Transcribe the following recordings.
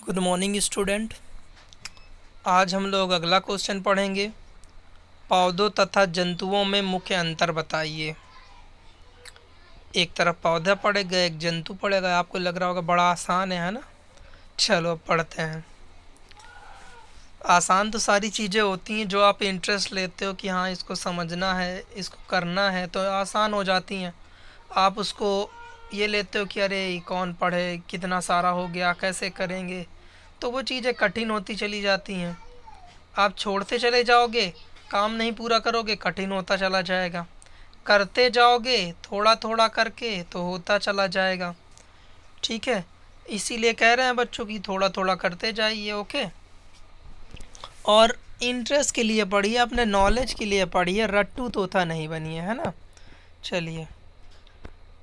Good morning student. आज हम लोग अगला क्वेश्चन पढ़ेंगे। पौधों तथा जंतुओं में मुख्य अंतर बताइए। एक तरफ पौधा पड़ेगा, एक जंतु पड़ेगा। आपको लग रहा होगा बड़ा आसान है ना। चलो अब पढ़ते हैं। आसान तो सारी चीज़ें होती हैं जो आप इंटरेस्ट लेते हो कि हाँ इसको समझना है, इसको करना है, तो आसान हो जाती हैं। आप उसको ये लेते हो कि अरे कौन पढ़े, कितना सारा हो गया, कैसे करेंगे, तो वो चीज़ें कठिन होती चली जाती हैं। आप छोड़ते चले जाओगे, काम नहीं पूरा करोगे, कठिन होता चला जाएगा। करते जाओगे थोड़ा थोड़ा करके तो होता चला जाएगा। ठीक है, इसीलिए कह रहे हैं बच्चों की थोड़ा थोड़ा करते जाइए। ओके, और इंटरेस्ट के लिए पढ़िए, अपने नॉलेज के लिए पढ़िए, रट्टू तोता नहीं बनिए, है ना। चलिए,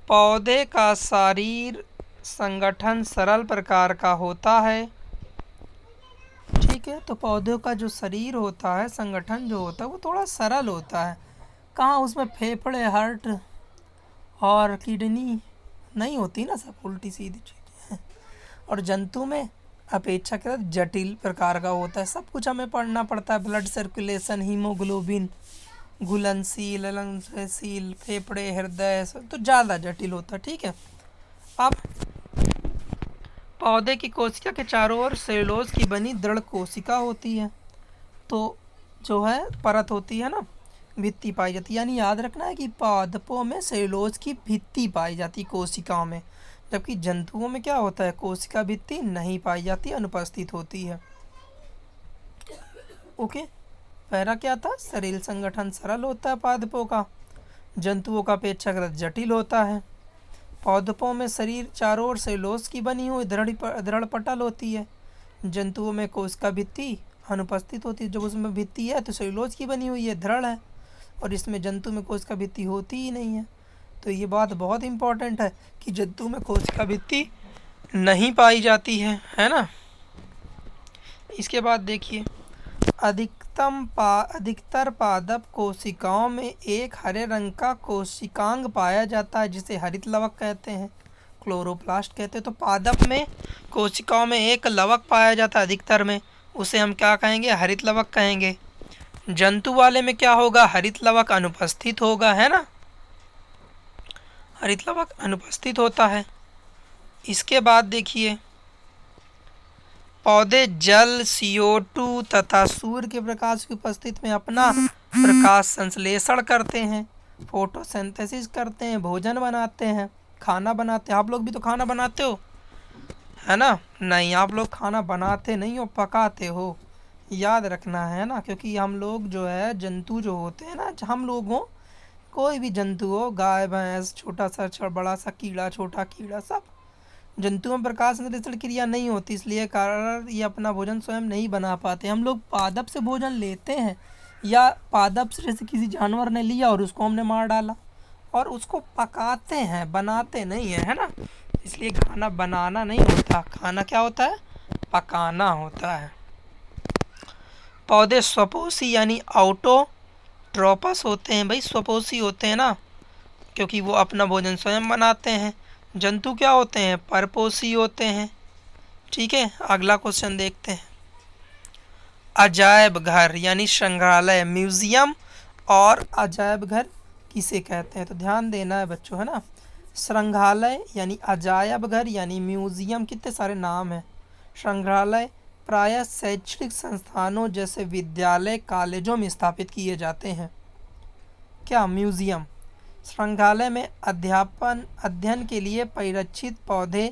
पौधे का शरीर संगठन सरल प्रकार का होता है। ठीक है, तो पौधों का जो शरीर होता है, संगठन जो होता है, वो थोड़ा सरल होता है। कहाँ उसमें फेफड़े, हार्ट और किडनी नहीं होती ना, सब उल्टी सीधी चीज़ें। और जंतु में अपेक्षाकृत जटिल प्रकार का होता है, सब कुछ हमें पढ़ना पड़ता है। ब्लड सर्कुलेशन, हीमोग्लोबिन, घुलनशील, अघुलनशील, फेफड़े, हृदय, सब तो ज़्यादा जटिल होता है। ठीक है, अब पौधे की कोशिका के चारों ओर सेलुलोज की बनी दृढ़ कोशिका होती है। तो जो है परत होती है ना, भित्ति पाई जाती है। यानी याद रखना है कि पादपों में सेलुलोज की भित्ति पाई जाती है कोशिकाओं में, जबकि जंतुओं में क्या होता है, कोशिका भित्ति नहीं पाई जाती, अनुपस्थित होती है। ओके, पहला क्या था, शरीर संगठन सरल होता है पादपों का, जंतुओं का अपेक्षाकृत जटिल होता है। पादपों में शरीर चारों ओर सेलुलोज की बनी हुई दृढ़ पटल होती है। जंतुओं में कोशिका भित्ति अनुपस्थित होती है। जब उसमें भित्ति है तो सेलुलोज की बनी हुई है, दृढ़ है, और इसमें जंतु में कोशिका भित्ति होती ही नहीं है। तो ये बात बहुत इम्पॉर्टेंट है कि जंतु में कोशिका भित्ति नहीं पाई जाती है ना। इसके बाद देखिए, अधिकतर पादप कोशिकाओं में एक हरे रंग का कोशिकांग पाया जाता है, जिसे हरित लवक कहते हैं, क्लोरोप्लास्ट कहते हैं। तो पादप में कोशिकाओं में एक लवक पाया जाता है अधिकतर में, उसे हम क्या कहेंगे, हरित लवक कहेंगे। जंतु वाले में क्या होगा, हरित लवक अनुपस्थित होगा, है ना, हरित लवक अनुपस्थित होता है। इसके बाद देखिए, पौधे जल, CO2 तथा सूर्य के प्रकाश की उपस्थिति में अपना प्रकाश संश्लेषण करते हैं, फोटोसिंथेसिस करते हैं, भोजन बनाते हैं, खाना बनाते हैं। आप लोग भी तो खाना बनाते हो, है ना। नहीं, आप लोग खाना बनाते नहीं हो, पकाते हो, याद रखना है ना। क्योंकि हम लोग जो है, जंतु जो होते हैं ना, हम लोगों, कोई भी जंतु हो, गाय भैंस, छोटा सा बड़ा सा कीड़ा, छोटा कीड़ा, सब जंतुओं में प्रकाश संश्लेषण क्रिया नहीं होती, इसलिए कारण ये अपना भोजन स्वयं नहीं बना पाते। हम लोग पादप से भोजन लेते हैं, या पादप से जैसे किसी जानवर ने लिया और उसको हमने मार डाला, और उसको पकाते हैं, बनाते नहीं है, है ना। इसलिए खाना बनाना नहीं होता, खाना क्या होता है, पकाना होता है। पौधे स्वपोषी यानी ऑटोट्रोपस होते हैं। भाई स्वपोषी होते हैं ना, क्योंकि वो अपना भोजन स्वयं बनाते हैं। जंतु क्या होते हैं, परपोषी होते हैं। ठीक है, अगला क्वेश्चन देखते हैं। अजायब घर यानी संग्रहालय, म्यूजियम और अजायब घर किसे कहते हैं, तो ध्यान देना है बच्चों, है ना। संग्रहालय यानी अजायब घर यानी म्यूजियम, कितने सारे नाम हैं। संग्रहालय प्रायः शैक्षणिक संस्थानों जैसे विद्यालय, कॉलेजों में स्थापित किए जाते हैं। क्या, म्यूजियम। संग्रहालय में अध्ययन के लिए परिरक्षित पौधे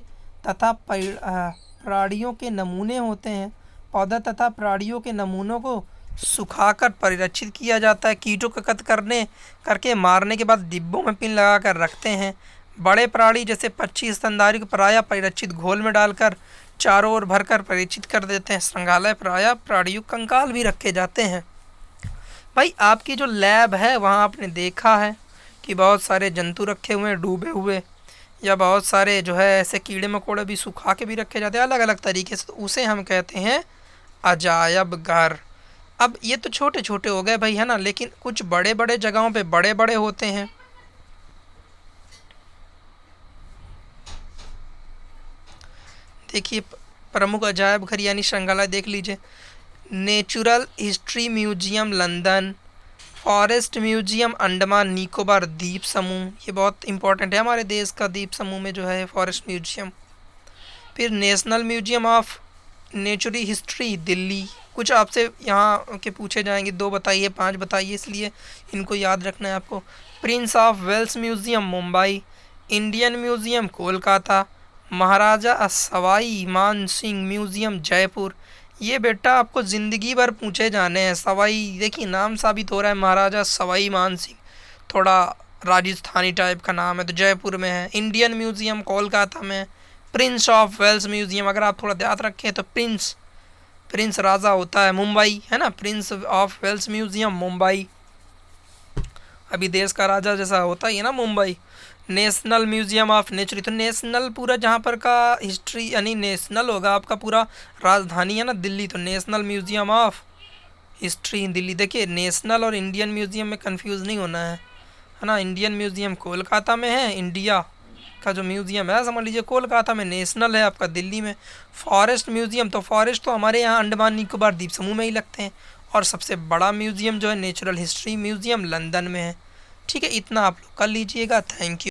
तथा प्राणियों के नमूने होते हैं। पौधा तथा प्राणियों के नमूनों को सुखाकर परिरक्षित किया जाता है। कीटों का कत्ल करके मारने के बाद डिब्बों में पिन लगाकर रखते हैं। बड़े प्राणी जैसे पक्षी, स्तनधारी को प्रायः परिरक्षित घोल में डालकर चारों ओर भरकर परिरक्षित कर देते हैं। संग्रहालय प्रायः प्राणियों कंकाल भी रखे जाते हैं। भाई आपकी जो लैब है वहाँ आपने देखा है कि बहुत सारे जंतु रखे हुए हैं डूबे हुए, या बहुत सारे जो है ऐसे कीड़े मकोड़े भी सुखा के भी रखे जाते हैं अलग अलग तरीके से, तो उसे हम कहते हैं अजायब घर। अब ये तो छोटे छोटे हो गए भाई, है ना, लेकिन कुछ बड़े बड़े जगहों पे बड़े बड़े होते हैं। देखिए, प्रमुख अजायब घर यानी श्रृंखला देख लीजिए। Natural history museum London, forest museum Andaman Nicobar द्वीप समूह, ये बहुत इंपॉर्टेंट है हमारे देश का द्वीप समूह में जो है फॉरेस्ट म्यूजियम। फिर national museum of natural history Delhi. कुछ आपसे यहाँ के पूछे जाएंगे, 2 बताइए 5 बताइए, इसलिए इनको याद रखना है आपको। Prince of Wales museum Mumbai, Indian Museum Kolkata, Maharaja Sawai Man Singh museum Jaipur. ये बेटा आपको ज़िंदगी भर पूछे जाने हैं। सवाई देखिए नाम साबित हो रहा है, महाराजा सवाई मान सिंह, थोड़ा राजस्थानी टाइप का नाम है, तो जयपुर में है। इंडियन म्यूजियम कोलकाता में है। प्रिंस ऑफ वेल्स म्यूजियम अगर आप थोड़ा ध्यान रखें तो प्रिंस राजा होता है, मुंबई है ना। Prince of Wales museum Mumbai, अभी देश का राजा जैसा होता ही है ना Mumbai. National museum of nature, तो नेशनल पूरा जहाँ पर का हिस्ट्री यानी नेशनल होगा आपका पूरा राजधानी है ना दिल्ली, तो national museum of history Delhi. देखिए नेशनल और इंडियन म्यूजियम में कंफ्यूज नहीं होना है ना। इंडियन म्यूजियम कोलकाता में है, इंडिया का जो म्यूज़ियम है समझ लीजिए कोलकाता में, नेशनल है आपका दिल्ली में। फॉरेस्ट म्यूज़ियम, तो फॉरेस्ट तो हमारे यहाँ अंडमान निकोबार द्वीप समूह में ही लगते हैं। और सबसे बड़ा म्यूज़ियम जो है नेचुरल हिस्ट्री म्यूज़ियम लंदन में है। ठीक है, इतना आप लोग कर लीजिएगा। Thank you.